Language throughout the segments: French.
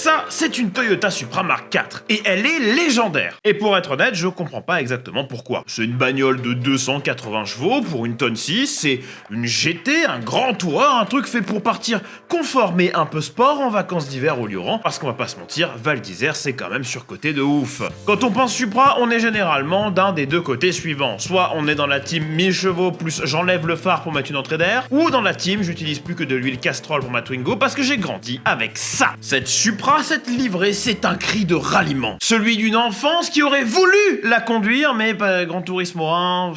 Ça, c'est une Toyota Supra Mark IV, et elle est légendaire. Et pour être honnête, je comprends pas exactement pourquoi. C'est une bagnole de 280 chevaux pour une tonne 6, c'est une GT, un grand tourer, un truc fait pour partir confort mais un peu sport en vacances d'hiver au Lioran, parce qu'on va pas se mentir, Val d'Isère c'est quand même surcoté de ouf. Quand on pense Supra, on est généralement d'un des deux côtés suivants. Soit on est dans la team 1000 chevaux plus j'enlève le phare pour mettre une entrée d'air, ou dans la team j'utilise plus que de l'huile Castrol pour ma Twingo parce que j'ai grandi avec ça. Cette Supra, cette livrée, c'est un cri de ralliement. Celui d'une enfance qui aurait voulu la conduire, mais Gran Turismo 1...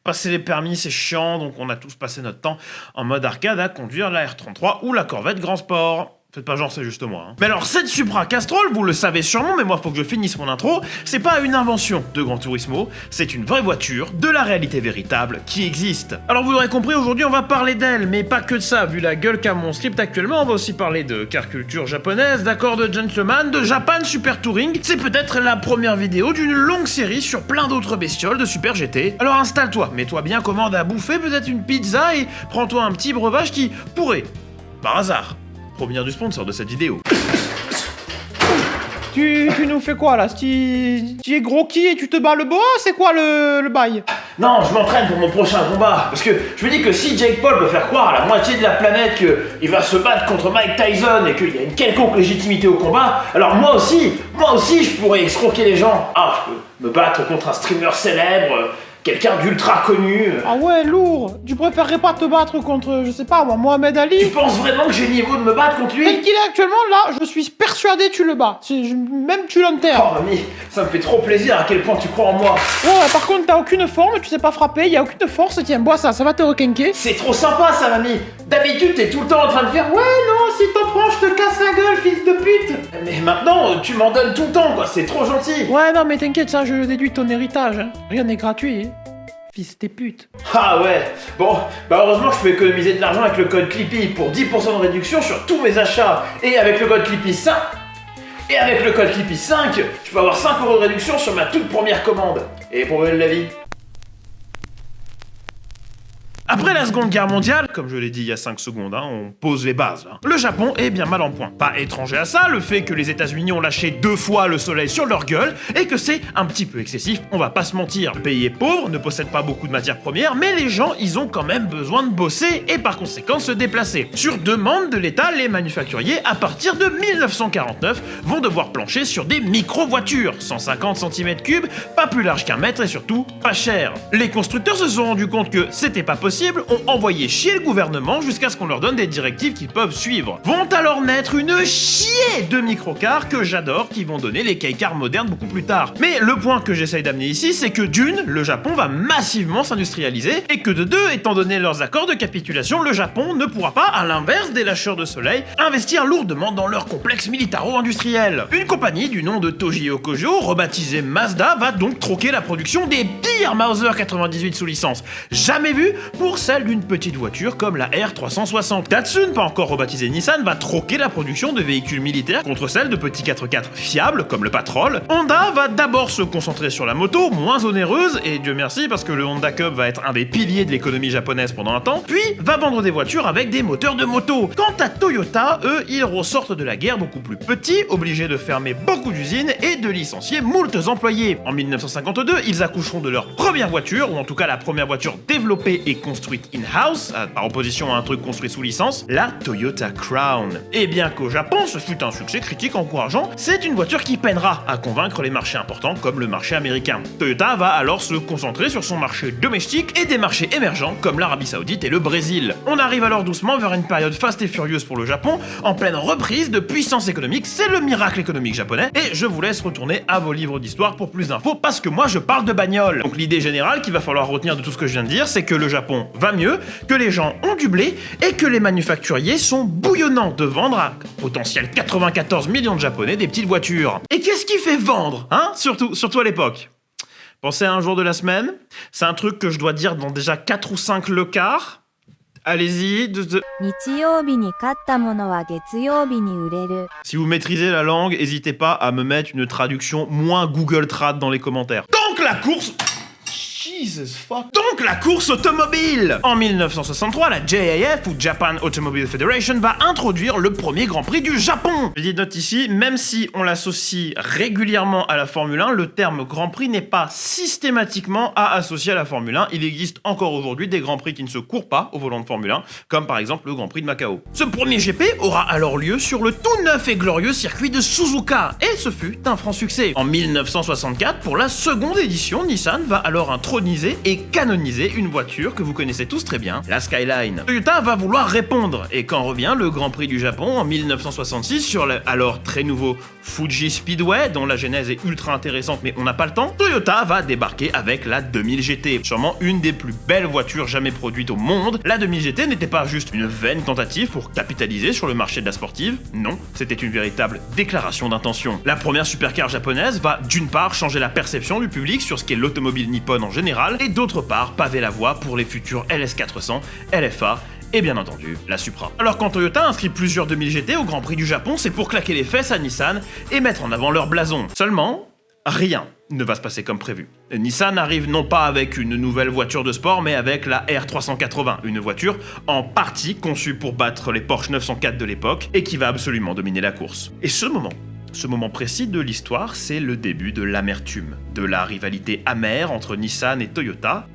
Passer les permis, c'est chiant, donc on a tous passé notre temps en mode arcade à conduire la R33 ou la Corvette Grand Sport. Faites pas genre, c'est juste moi. Hein. Mais alors, cette Supra Castrol, vous le savez sûrement, mais moi, faut que je finisse mon intro, c'est pas une invention de Gran Turismo, c'est une vraie voiture de la réalité véritable qui existe. Alors, vous l'aurez compris, aujourd'hui, on va parler d'elle, mais pas que de ça. Vu la gueule qu'a mon script actuellement, on va aussi parler de car culture japonaise, d'accords de gentleman, de Japan Super Touring. C'est peut-être la première vidéo d'une longue série sur plein d'autres bestioles de Super GT. Alors, installe-toi, mets-toi bien commande à bouffer, peut-être une pizza, et prends-toi un petit breuvage qui pourrait, par hasard, provenir du sponsor de cette vidéo. Tu nous fais quoi là? Tu es gros qui et tu te bats le boa? C'est quoi le bail? Non, je m'entraîne pour mon prochain combat. Parce que je me dis que si Jake Paul peut faire croire à la moitié de la planète qu'il va se battre contre Mike Tyson et qu'il y a une quelconque légitimité au combat, alors moi aussi, je pourrais escroquer les gens. Ah, je peux me battre contre un streamer célèbre, quelqu'un d'ultra connu. Ah ouais, lourd. Tu préférerais pas te battre contre, je sais pas moi, Mohamed Ali? Tu penses vraiment que j'ai le niveau de me battre contre lui? Tel qu'il est actuellement, là, je suis persuadé tu le bats. Même tu l'enterres. Oh mamie, ça me fait trop plaisir à quel point tu crois en moi. Ouais, par contre, t'as aucune forme, tu sais pas frapper, y a aucune force, tiens, bois ça va te requinquer. C'est trop sympa ça mamie. D'habitude t'es tout le temps en train de faire ouais non, si t'en prends je te casse la gueule fils de pute. Mais maintenant tu m'en donnes tout le temps quoi, c'est trop gentil. Ouais non mais t'inquiète, ça je le déduis de ton héritage, hein. Rien n'est gratuit, hein. Fils de pute. Ah ouais. Bon, bah heureusement je peux économiser de l'argent avec le code Clippy pour 10% de réduction sur tous mes achats. Et avec le code Clippy 5... Et avec le code Clippy 5, je peux avoir 5 € de réduction sur ma toute première commande. Et pour de la vie. Après la Seconde Guerre mondiale, comme je l'ai dit il y a 5 secondes, hein, on pose les bases. Hein. Le Japon est bien mal en point. Pas étranger à ça, le fait que les États-Unis ont lâché 2 fois le soleil sur leur gueule et que c'est un petit peu excessif, on va pas se mentir. Le pays est pauvre, ne possède pas beaucoup de matières premières, mais les gens, ils ont quand même besoin de bosser et par conséquent se déplacer. Sur demande de l'État, les manufacturiers, à partir de 1949, vont devoir plancher sur des micro-voitures, 150 cm3, pas plus large qu'un mètre et surtout pas cher. Les constructeurs se sont rendus compte que c'était pas possible, ont envoyé chier le gouvernement jusqu'à ce qu'on leur donne des directives qu'ils peuvent suivre. Vont alors naître une chier de microcars que j'adore, qui vont donner les kei-cars modernes beaucoup plus tard. Mais le point que j'essaye d'amener ici, c'est que d'une, le Japon va massivement s'industrialiser, et que de deux, étant donné leurs accords de capitulation, le Japon ne pourra pas, à l'inverse des lâcheurs de soleil, investir lourdement dans leur complexe militaro-industriel. Une compagnie du nom de Toshio Kojo, rebaptisée Mazda, va donc troquer la production des pires Mauser 98 sous licence, jamais vus, pour celle d'une petite voiture comme la R360. Datsun, pas encore rebaptisé Nissan, va troquer la production de véhicules militaires contre celle de petits 4x4 fiables comme le Patrol. Honda va d'abord se concentrer sur la moto, moins onéreuse, et Dieu merci parce que le Honda Cub va être un des piliers de l'économie japonaise pendant un temps, puis va vendre des voitures avec des moteurs de moto. Quant à Toyota, eux, ils ressortent de la guerre beaucoup plus petits, obligés de fermer beaucoup d'usines et de licencier moultes employés. En 1952, ils accoucheront de leur première voiture, ou en tout cas la première voiture développée et construite in-house, par opposition à un truc construit sous licence, la Toyota Crown. Et bien qu'au Japon, ce fut un succès critique encourageant, c'est une voiture qui peinera à convaincre les marchés importants comme le marché américain. Toyota va alors se concentrer sur son marché domestique et des marchés émergents comme l'Arabie Saoudite et le Brésil. On arrive alors doucement vers une période faste et furieuse pour le Japon, en pleine reprise de puissance économique, c'est le miracle économique japonais, et je vous laisse retourner à vos livres d'histoire pour plus d'infos parce que moi je parle de bagnole. Donc l'idée générale qu'il va falloir retenir de tout ce que je viens de dire, c'est que le Japon va mieux, que les gens ont du blé et que les manufacturiers sont bouillonnants de vendre à potentiel 94 millions de Japonais des petites voitures. Et qu'est-ce qui fait vendre, hein? Surtout à l'époque. Pensez à un jour de la semaine, c'est un truc que je dois dire dans déjà 4 ou 5 le quart. Allez-y. Si vous maîtrisez la langue, n'hésitez pas à me mettre une traduction moins Google Trad dans les commentaires. Donc la course... Jesus fuck. Donc la course automobile. En 1963, la JAF ou Japan Automobile Federation va introduire le premier Grand Prix du Japon. Petite note ici, même si on l'associe régulièrement à la Formule 1, le terme Grand Prix n'est pas systématiquement à associer à la Formule 1. Il existe encore aujourd'hui des Grands Prix qui ne se courent pas au volant de Formule 1, comme par exemple le Grand Prix de Macao. Ce premier GP aura alors lieu sur le tout neuf et glorieux circuit de Suzuka, et ce fut un franc succès. En 1964, pour la seconde édition, Nissan va alors introniser et canoniser une voiture que vous connaissez tous très bien, la Skyline. Toyota va vouloir répondre, et quand revient le Grand Prix du Japon en 1966 sur le alors très nouveau Fuji Speedway, dont la genèse est ultra intéressante mais on n'a pas le temps, Toyota va débarquer avec la 2000 GT, sûrement une des plus belles voitures jamais produites au monde. La 2000 GT n'était pas juste une vaine tentative pour capitaliser sur le marché de la sportive, non, c'était une véritable déclaration d'intention. La première supercar japonaise va d'une part changer la perception du public sur ce qu'est l'automobile nippone en général, et d'autre part paver la voie pour les futurs LS400, LFA, et bien entendu, la Supra. Alors quand Toyota inscrit plusieurs 2000 GT au Grand Prix du Japon, c'est pour claquer les fesses à Nissan et mettre en avant leur blason. Seulement, rien ne va se passer comme prévu. Nissan arrive non pas avec une nouvelle voiture de sport, mais avec la R380, une voiture en partie conçue pour battre les Porsche 904 de l'époque et qui va absolument dominer la course. Et ce moment précis de l'histoire, c'est le début de l'amertume, de la rivalité amère entre Nissan et Toyota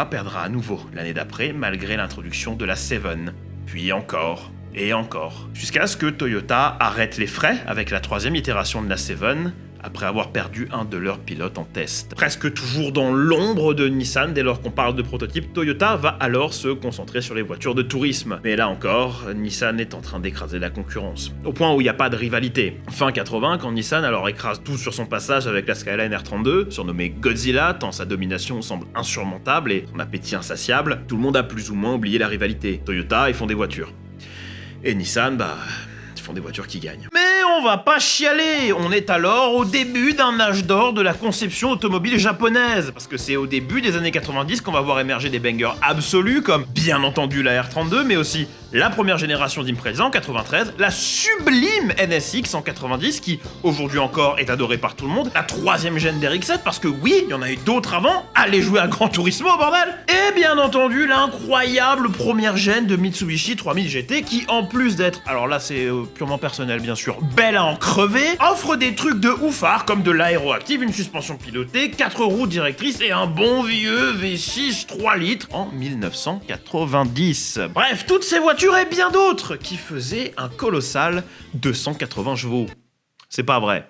perdra à nouveau l'année d'après malgré l'introduction de la Seven, puis encore et encore, jusqu'à ce que Toyota arrête les frais avec la troisième itération de la Seven, après avoir perdu un de leurs pilotes en test. Presque toujours dans l'ombre de Nissan dès lors qu'on parle de prototype, Toyota va alors se concentrer sur les voitures de tourisme. Mais là encore, Nissan est en train d'écraser la concurrence, au point où il n'y a pas de rivalité. Fin 80, quand Nissan alors écrase tout sur son passage avec la Skyline R32, surnommée Godzilla, tant sa domination semble insurmontable et son appétit insatiable, tout le monde a plus ou moins oublié la rivalité. Toyota, ils font des voitures. Et Nissan, ils font des voitures qui gagnent. Mais on va pas chialer, on est alors au début d'un âge d'or de la conception automobile japonaise, parce que c'est au début des années 90 qu'on va voir émerger des bangers absolus, comme bien entendu la R32, mais aussi la première génération d'Impreza en 93, la sublime NSX en 90, qui aujourd'hui encore est adorée par tout le monde, la troisième gène d'RX-7, parce que oui, il y en a eu d'autres avant, allez jouer à Gran Turismo, bordel. Et bien entendu, l'incroyable première gène de Mitsubishi 3000 GT, qui en plus d'être, alors là c'est purement personnel bien sûr, belle à en crever, offre des trucs de oufard comme de l'aéroactive, une suspension pilotée, 4 roues directrices et un bon vieux V6 3 litres en 1990. Bref, toutes ces voitures et bien d'autres qui faisaient un colossal 280 chevaux. C'est pas vrai.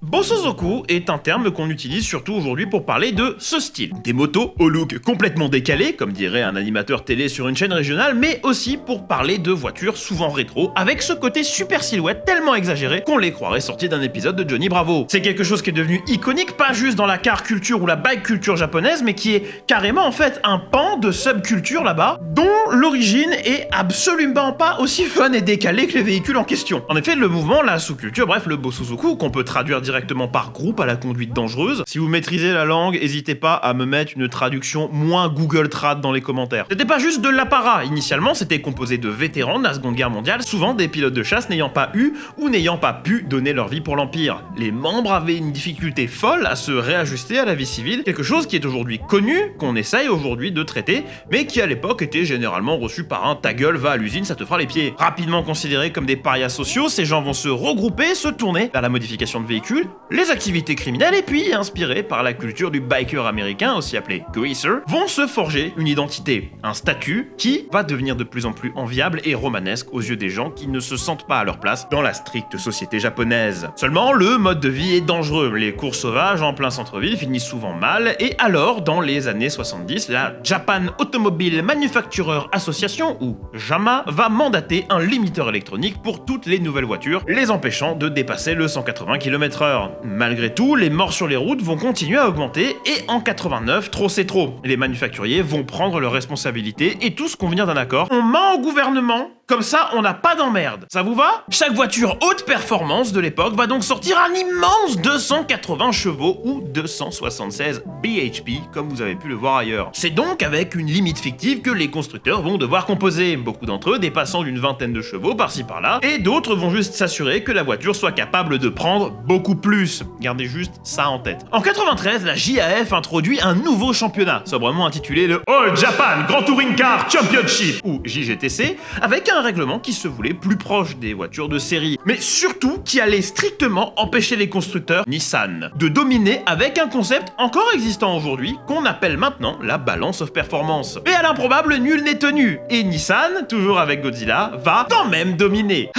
Bosozoku est un terme qu'on utilise surtout aujourd'hui pour parler de ce style. Des motos au look complètement décalé, comme dirait un animateur télé sur une chaîne régionale, mais aussi pour parler de voitures souvent rétro, avec ce côté super silhouette tellement exagéré qu'on les croirait sortis d'un épisode de Johnny Bravo. C'est quelque chose qui est devenu iconique, pas juste dans la car culture ou la bike culture japonaise, mais qui est carrément en fait un pan de subculture là-bas, dont l'origine est absolument pas aussi fun et décalée que les véhicules en question. En effet, le mouvement, la sous-culture, bref, le Bosozoku, qu'on peut traduire directement par groupe à la conduite dangereuse. Si vous maîtrisez la langue, n'hésitez pas à me mettre une traduction moins Google Trad dans les commentaires. C'était pas juste de l'apparat. Initialement, c'était composé de vétérans de la Seconde Guerre mondiale, souvent des pilotes de chasse n'ayant pas eu ou n'ayant pas pu donner leur vie pour l'Empire. Les membres avaient une difficulté folle à se réajuster à la vie civile, quelque chose qui est aujourd'hui connu, qu'on essaye aujourd'hui de traiter, mais qui à l'époque était généralement reçu par un ta gueule, va à l'usine, ça te fera les pieds. Rapidement considérés comme des parias sociaux, ces gens vont se regrouper, se tourner vers la modification de véhicules, les activités criminelles et puis, inspirés par la culture du biker américain, aussi appelé greaser, vont se forger une identité, un statut qui va devenir de plus en plus enviable et romanesque aux yeux des gens qui ne se sentent pas à leur place dans la stricte société japonaise. Seulement, le mode de vie est dangereux, les courses sauvages en plein centre-ville finissent souvent mal, et alors, dans les années 70, la Japan Automobile Manufacturer Association, ou JAMA, va mandater un limiteur électronique pour toutes les nouvelles voitures, les empêchant de dépasser le 180 km/h. Malgré tout, les morts sur les routes vont continuer à augmenter et en 89, trop c'est trop. Les manufacturiers vont prendre leurs responsabilités et tous convenir d'un accord. On ment au gouvernement Comme ça, on n'a pas d'emmerde. Ça vous va? Chaque voiture haute performance de l'époque va donc sortir un immense 280 chevaux ou 276 bhp, comme vous avez pu le voir ailleurs. C'est donc avec une limite fictive que les constructeurs vont devoir composer, beaucoup d'entre eux dépassant d'une vingtaine de chevaux par-ci par-là, et d'autres vont juste s'assurer que la voiture soit capable de prendre beaucoup plus. Gardez juste ça en tête. En 93, la JAF introduit un nouveau championnat, sobrement intitulé le All Japan Grand Touring Car Championship, ou JGTC, avec un règlement qui se voulait plus proche des voitures de série, mais surtout qui allait strictement empêcher les constructeurs Nissan de dominer avec un concept encore existant aujourd'hui qu'on appelle maintenant la balance of performance. Et à l'improbable, nul n'est tenu, et Nissan, toujours avec Godzilla, va quand même dominer.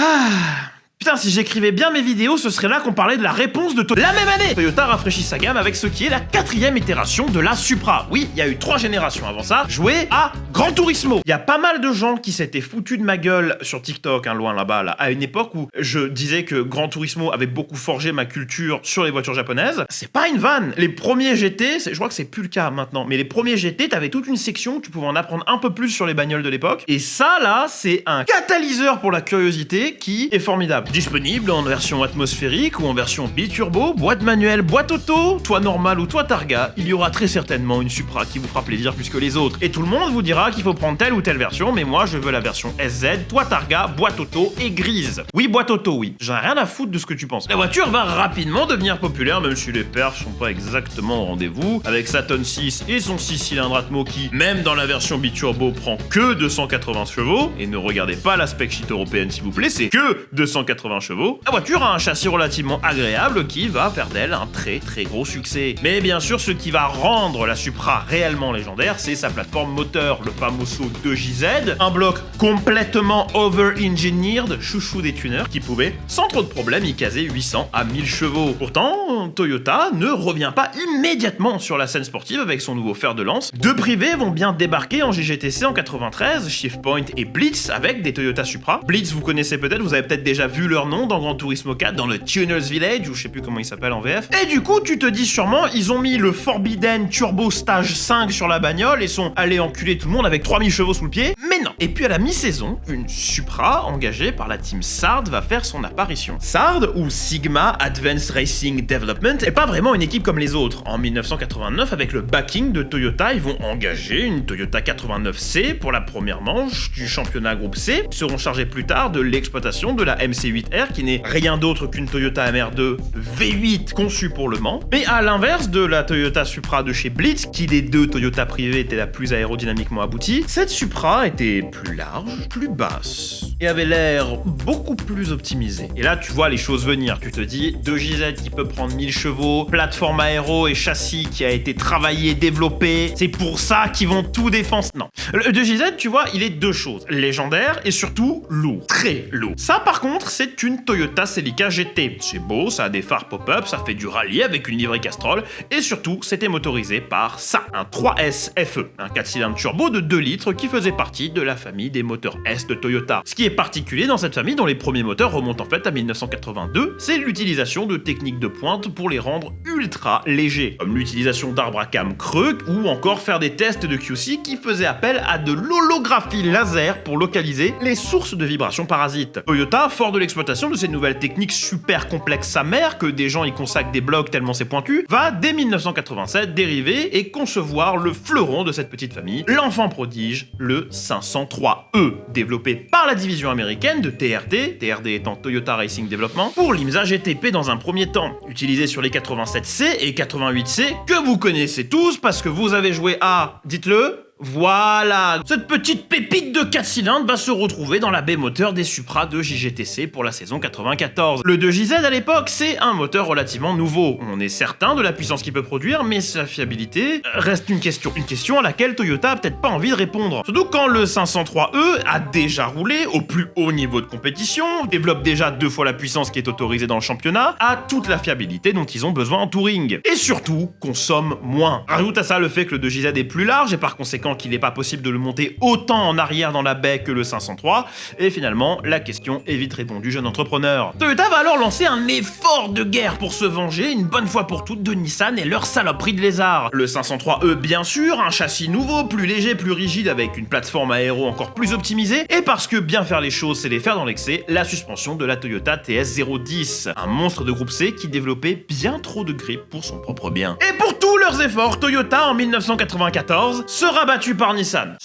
Putain, si j'écrivais bien mes vidéos, ce serait là qu'on parlait de la réponse de la même année. Toyota rafraîchit sa gamme avec ce qui est la 4e itération de la Supra. Oui, il y a eu 3 générations avant ça, jouées à Gran Turismo. Il y a pas mal de gens qui s'étaient foutus de ma gueule sur TikTok, loin là-bas, là, à une époque où je disais que Gran Turismo avait beaucoup forgé ma culture sur les voitures japonaises. C'est pas une vanne. Les premiers GT, je crois que c'est plus le cas maintenant, mais les premiers GT, t'avais toute une section où tu pouvais en apprendre un peu plus sur les bagnoles de l'époque. Et ça, là, c'est un catalyseur pour la curiosité qui est formidable. Disponible en version atmosphérique ou en version biturbo, boîte manuelle, boîte auto, toit normal ou toit targa, il y aura très certainement une Supra qui vous fera plaisir plus que les autres. Et tout le monde vous dira qu'il faut prendre telle ou telle version, mais moi je veux la version SZ, toit targa, boîte auto et grise. Oui, boîte auto, oui. J'en ai rien à foutre de ce que tu penses. La voiture va rapidement devenir populaire, même si les perfs sont pas exactement au rendez-vous, avec sa tonne 6 et son 6 cylindres Atmo qui, même dans la version biturbo, prend que 280 chevaux, et ne regardez pas la spec sheet européenne s'il vous plaît, c'est que 280 chevaux. La voiture a un châssis relativement agréable qui va faire d'elle un très très gros succès. Mais bien sûr, ce qui va rendre la Supra réellement légendaire, c'est sa plateforme moteur, le famoso 2JZ, un bloc complètement over-engineered, chouchou des tuners, qui pouvait, sans trop de problèmes, y caser 800 à 1000 chevaux. Pourtant, Toyota ne revient pas immédiatement sur la scène sportive avec son nouveau fer de lance. Deux privés vont bien débarquer en JGTC en 93, Shift Point et Blitz, avec des Toyota Supra. Blitz, vous connaissez peut-être, vous avez peut-être déjà vu leur nom dans Gran Turismo 4, dans le Tuner's Village, ou je sais plus comment il s'appelle en VF. Et du coup, tu te dis sûrement, ils ont mis le Forbidden Turbo Stage 5 sur la bagnole et sont allés enculer tout le monde avec 3000 chevaux sous le pied, mais non. Et puis à la mi-saison, une Supra engagée par la team Sard va faire son apparition. Sard, ou Sigma Advanced Racing Development, est pas vraiment une équipe comme les autres. En 1989, avec le backing de Toyota, ils vont engager une Toyota 89C pour la première manche du championnat groupe C. Ils seront chargés plus tard de l'exploitation de la MC8R, qui n'est rien d'autre qu'une Toyota MR2 V8 conçue pour Le Mans. Mais à l'inverse de la Toyota Supra de chez Blitz, qui des deux Toyota privées était la plus aérodynamiquement aboutie, cette Supra était plus large, plus basse, et avait l'air beaucoup plus optimisée. Et là, tu vois les choses venir. Tu te dis, 2JZ qui peut prendre 1000 chevaux, plateforme aéro et châssis qui a été travaillé, développé, c'est pour ça qu'ils vont tout défoncer. Non. Le 2JZ, tu vois, il est deux choses. Légendaire et surtout lourd. Très lourd. Ça, par contre, c'est une Toyota Celica GT. C'est beau, ça a des phares pop-up, ça fait du rallye avec une livrée Castrol, et surtout, c'était motorisé par ça, un 3S FE, un 4 cylindres turbo de 2 litres qui faisait partie de la famille des moteurs S de Toyota. Ce qui est particulier dans cette famille, dont les premiers moteurs remontent en fait à 1982, c'est l'utilisation de techniques de pointe pour les rendre ultra légers, comme l'utilisation d'arbres à cam creux, ou encore faire des tests de QC qui faisaient appel à de l'holographie laser pour localiser les sources de vibrations parasites. Toyota, fort de l'exploitation de ces nouvelles techniques super complexes sa mère, que des gens y consacrent des blogs tellement c'est pointu, va dès 1987 dériver et concevoir le fleuron de cette petite famille, l'enfant prodige, le 503E, développé par la division américaine de TRD étant Toyota Racing Development, pour l'IMSA GTP dans un premier temps, utilisé sur les 87C et 88C, que vous connaissez tous parce que vous avez joué à, dites-le, voilà, cette petite pépite de 4 cylindres va se retrouver dans la baie moteur des Supra de JGTC pour la saison 94. Le 2JZ à l'époque, c'est un moteur relativement nouveau. On est certain de la puissance qu'il peut produire, mais sa fiabilité reste une question. Une question à laquelle Toyota a peut-être pas envie de répondre. Surtout quand le 503E a déjà roulé au plus haut niveau de compétition, développe déjà 2 fois la puissance qui est autorisée dans le championnat, a toute la fiabilité dont ils ont besoin en touring. Et surtout, consomme moins. Rajoute à ça le fait que le 2JZ est plus large et par conséquent d'autant qu'il n'est pas possible de le monter autant en arrière dans la baie que le 503, et finalement, la question est vite répondue, jeune entrepreneur. Toyota va alors lancer un effort de guerre pour se venger une bonne fois pour toutes de Nissan et leur saloperie de lézard. Le 503, bien sûr, un châssis nouveau, plus léger, plus rigide, avec une plateforme aéro encore plus optimisée, et parce que bien faire les choses, c'est les faire dans l'excès, la suspension de la Toyota TS010, un monstre de groupe C qui développait bien trop de grippe pour son propre bien. Et pour tous leurs efforts, Toyota, en 1994, sera battu par Nissan.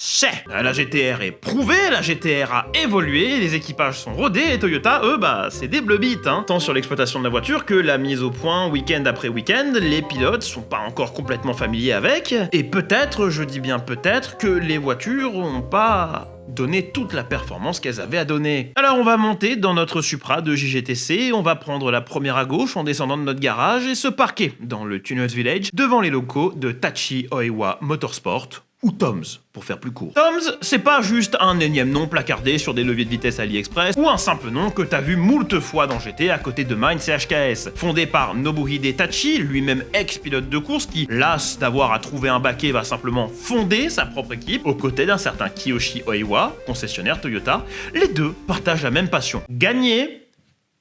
La GTR est prouvée, la GTR a évolué, les équipages sont rodés, et Toyota, c'est des bleu-bites, tant sur l'exploitation de la voiture que la mise au point week-end après week-end, les pilotes sont pas encore complètement familiers avec, et peut-être, je dis bien peut-être, que les voitures ont pas donné toute la performance qu'elles avaient à donner. Alors on va monter dans notre Supra de JGTC, on va prendre la première à gauche en descendant de notre garage et se parquer dans le Tunners Village devant les locaux de Tachi Oiwa Motorsport, ou Tom's, pour faire plus court. Tom's, c'est pas juste un énième nom placardé sur des leviers de vitesse AliExpress, ou un simple nom que t'as vu moult fois dans GT à côté de Mainz et HKS. Fondé par Nobuhide Tachi, lui-même ex-pilote de course qui, las d'avoir à trouver un baquet, va simplement fonder sa propre équipe, aux côtés d'un certain Kiyoshi Oiwa, concessionnaire Toyota, les deux partagent la même passion. Gagner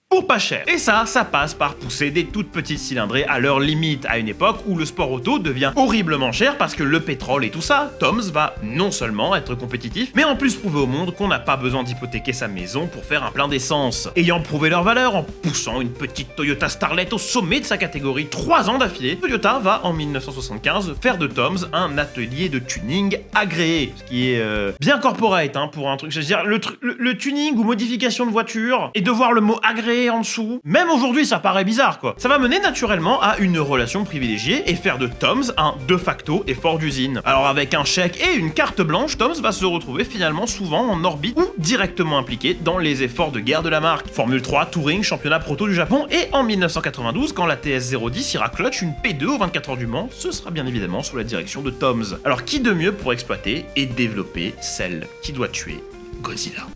pour pas cher. Et ça passe par pousser des toutes petites cylindrées à leur limite, à une époque où le sport auto devient horriblement cher parce que le pétrole et tout ça, Tom's va non seulement être compétitif, mais en plus prouver au monde qu'on n'a pas besoin d'hypothéquer sa maison pour faire un plein d'essence. Ayant prouvé leur valeur en poussant une petite Toyota Starlet au sommet de sa catégorie 3 ans d'affilée, Toyota va en 1975 faire de Tom's un atelier de tuning agréé, ce qui est bien corporate pour un truc, c'est-à-dire le tuning ou modification de voiture, et de voir le mot agréé en dessous, même aujourd'hui ça paraît bizarre quoi. Ça va mener naturellement à une relation privilégiée et faire de Tom's un de facto effort d'usine. Alors avec un chèque et une carte blanche, Tom's va se retrouver finalement souvent en orbite ou directement impliqué dans les efforts de guerre de la marque. Formule 3, Touring, championnat proto du Japon, et en 1992, quand la TS010 ira clutch une P2 aux 24 heures du Mans, ce sera bien évidemment sous la direction de Tom's. Alors qui de mieux pour exploiter et développer celle qui doit tuer Godzilla?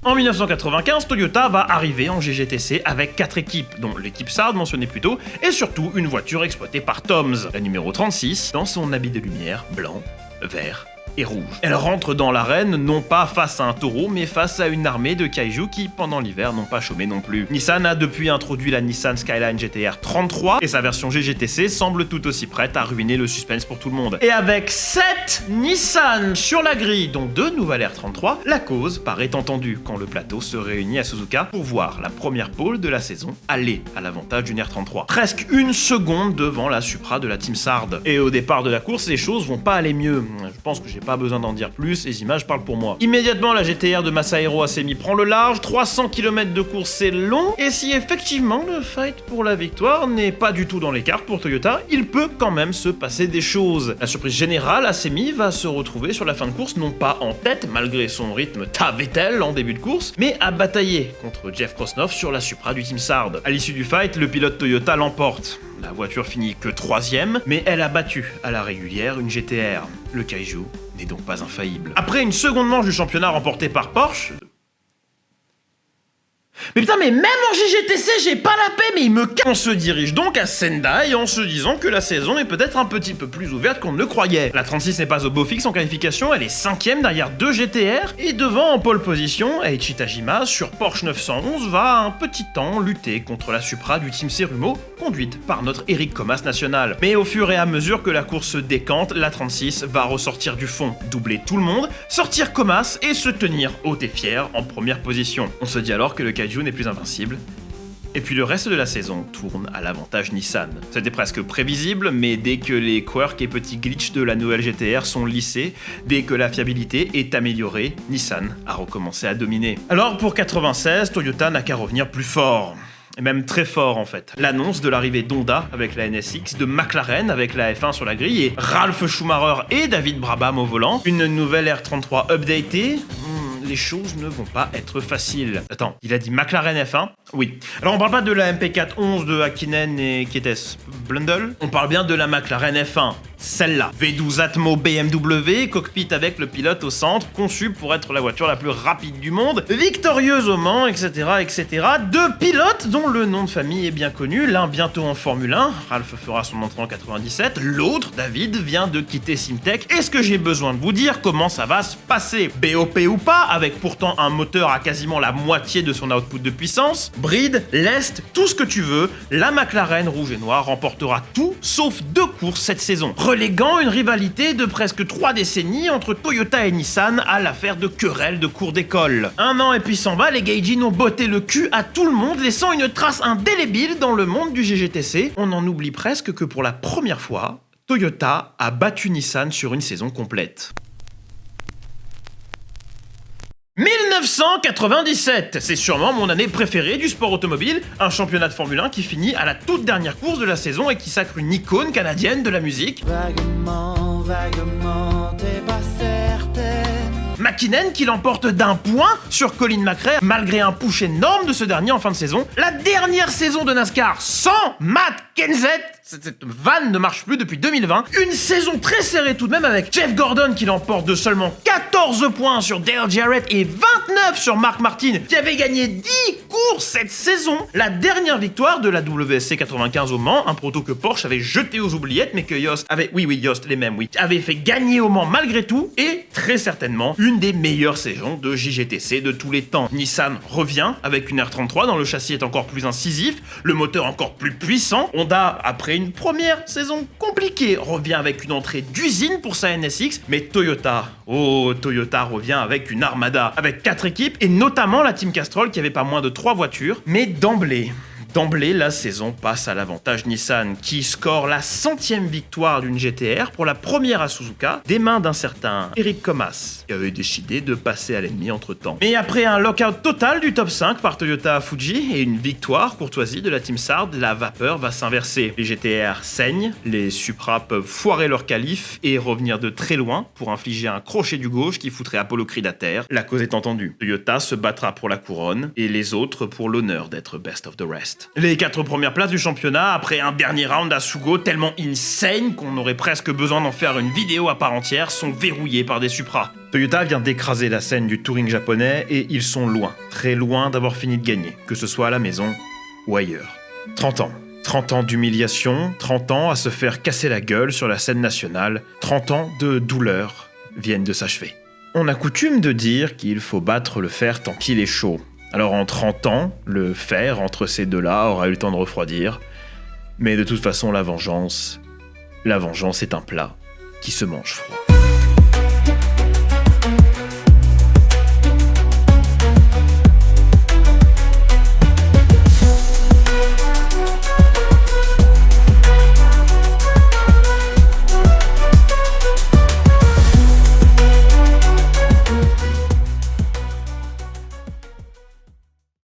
En 1995, Toyota va arriver en GGTC avec 4 équipes, dont l'équipe Sard mentionnée plus tôt, et surtout une voiture exploitée par Tom's, la numéro 36, dans son habit de lumière blanc, vert et rouge. Elle rentre dans l'arène non pas face à un taureau, mais face à une armée de kaiju qui, pendant l'hiver, n'ont pas chômé non plus. Nissan a depuis introduit la Nissan Skyline GTR 33, et sa version GGTC semble tout aussi prête à ruiner le suspense pour tout le monde. Et avec 7 Nissan sur la grille, dont 2 nouvelles R33, la cause paraît entendue quand le plateau se réunit à Suzuka pour voir la première pole de la saison aller à l'avantage d'une R33. Presque une seconde devant la Supra de la Team Sard. Et au départ de la course, les choses vont pas aller mieux. Je pense que j'ai pas besoin d'en dire plus, les images parlent pour moi. Immédiatement, la GTR de Masahiro Asemi prend le large, 300 km de course c'est long, et si effectivement le fight pour la victoire n'est pas du tout dans les cartes pour Toyota, il peut quand même se passer des choses. La surprise générale, Asemi va se retrouver sur la fin de course non pas en tête, malgré son rythme Vettel en début de course, mais à batailler contre Jeff Krosnoff sur la Supra du Team Sard. À l'issue du fight, le pilote Toyota l'emporte. La voiture finit que 3ème, mais elle a battu à la régulière une GTR. Le kaiju n'est donc pas infaillible. Après une seconde manche du championnat remportée par Porsche... Mais putain, mais même en GGTC, j'ai pas la paix, mais il me casse. On se dirige donc à Sendai en se disant que la saison est peut-être un petit peu plus ouverte qu'on ne le croyait. La 36 n'est pas au beau fixe en qualification, elle est 5ème derrière 2 GTR, et devant en pole position, Eiichi Tajima sur Porsche 911 va un petit temps lutter contre la Supra du Team Serumo, conduite par notre Eric Comas national. Mais au fur et à mesure que la course se décante, la 36 va ressortir du fond, doubler tout le monde, sortir Comas et se tenir haut et fier en première position. On se dit alors que le kaiju n'est plus invincible. Et puis le reste de la saison tourne à l'avantage Nissan. C'était presque prévisible, mais dès que les quirks et petits glitches de la nouvelle GTR sont lissés, dès que la fiabilité est améliorée, Nissan a recommencé à dominer. Alors pour 96, Toyota n'a qu'à revenir plus fort. Et même très fort en fait. L'annonce de l'arrivée d'Honda avec la NSX, de McLaren avec la F1 sur la grille, et Ralph Schumacher et David Brabham au volant. Une nouvelle R33 updatée. Les choses ne vont pas être faciles. Attends, il a dit McLaren F1 ? Oui. Alors on parle pas de la MP411 de Hakkinen et qui était Blundell. On parle bien de la McLaren F1. celle-là. V12 Atmo BMW, cockpit avec le pilote au centre, conçu pour être la voiture la plus rapide du monde, victorieuse au Mans, etc., etc. Deux pilotes dont le nom de famille est bien connu, l'un bientôt en Formule 1, Ralph fera son entrée en 97, l'autre, David, vient de quitter Simtech. Est-ce que j'ai besoin de vous dire comment ça va se passer? BOP ou pas, avec pourtant un moteur à quasiment la moitié de son output de puissance, bride, lest, tout ce que tu veux, la McLaren rouge et noire remportera tout sauf 2 courses cette saison, reléguant une rivalité de presque 3 décennies entre Toyota et Nissan à l'affaire de querelles de cours d'école. 1 an et puis s'en va, les Gaijin ont botté le cul à tout le monde, laissant une trace indélébile dans le monde du GGTC. On en oublie presque que pour la première fois, Toyota a battu Nissan sur une saison complète. 1997, c'est sûrement mon année préférée du sport automobile, un championnat de Formule 1 qui finit à la toute dernière course de la saison et qui sacre une icône canadienne de la musique. Vaguement, vaguement, t'es pas certaine. McKinnon qui l'emporte d'1 point sur Colin McRae malgré un push énorme de ce dernier en fin de saison. La dernière saison de NASCAR sans Matt Kenseth. Cette vanne ne marche plus depuis 2020. Une saison très serrée tout de même avec Jeff Gordon qui l'emporte de seulement 14 points sur Dale Jarrett et 29 sur Mark Martin qui avait gagné 10 courses cette saison. La dernière victoire de la WSC 95 au Mans, un proto que Porsche avait jeté aux oubliettes mais que Yost avait, Yost, les mêmes, avait fait gagner au Mans malgré tout et très certainement une des meilleures saisons de JGTC de tous les temps. Nissan revient avec une R33 dont le châssis est encore plus incisif, le moteur encore plus puissant. Honda, après une première saison compliquée, revient avec une entrée d'usine pour sa NSX, mais Toyota revient avec une armada, avec 4 équipes, et notamment la Team Castrol qui avait pas moins de 3 voitures, mais d'emblée, la saison passe à l'avantage Nissan, qui score la 100e victoire d'une GTR pour la première à Suzuka, des mains d'un certain Eric Comas, qui avait décidé de passer à l'ennemi entre-temps. Et après un lockout total du top 5 par Toyota à Fuji et une victoire courtoisie de la Team Sard, la vapeur va s'inverser. Les GTR saignent, les Supra peuvent foirer leur qualif et revenir de très loin pour infliger un crochet du gauche qui foutrait Apollo Creed à terre. La cause est entendue. Toyota se battra pour la couronne et les autres pour l'honneur d'être best of the rest. Les 4 premières places du championnat, après un dernier round à Sugo tellement insane qu'on aurait presque besoin d'en faire une vidéo à part entière, sont verrouillés par des Supra. Toyota vient d'écraser la scène du touring japonais et ils sont loin, très loin d'avoir fini de gagner, que ce soit à la maison ou ailleurs. 30 ans. 30 ans d'humiliation, 30 ans à se faire casser la gueule sur la scène nationale, 30 ans de douleur viennent de s'achever. On a coutume de dire qu'il faut battre le fer tant qu'il est chaud. Alors en 30 ans, le fer entre ces deux-là aura eu le temps de refroidir, mais de toute façon la vengeance est un plat qui se mange froid.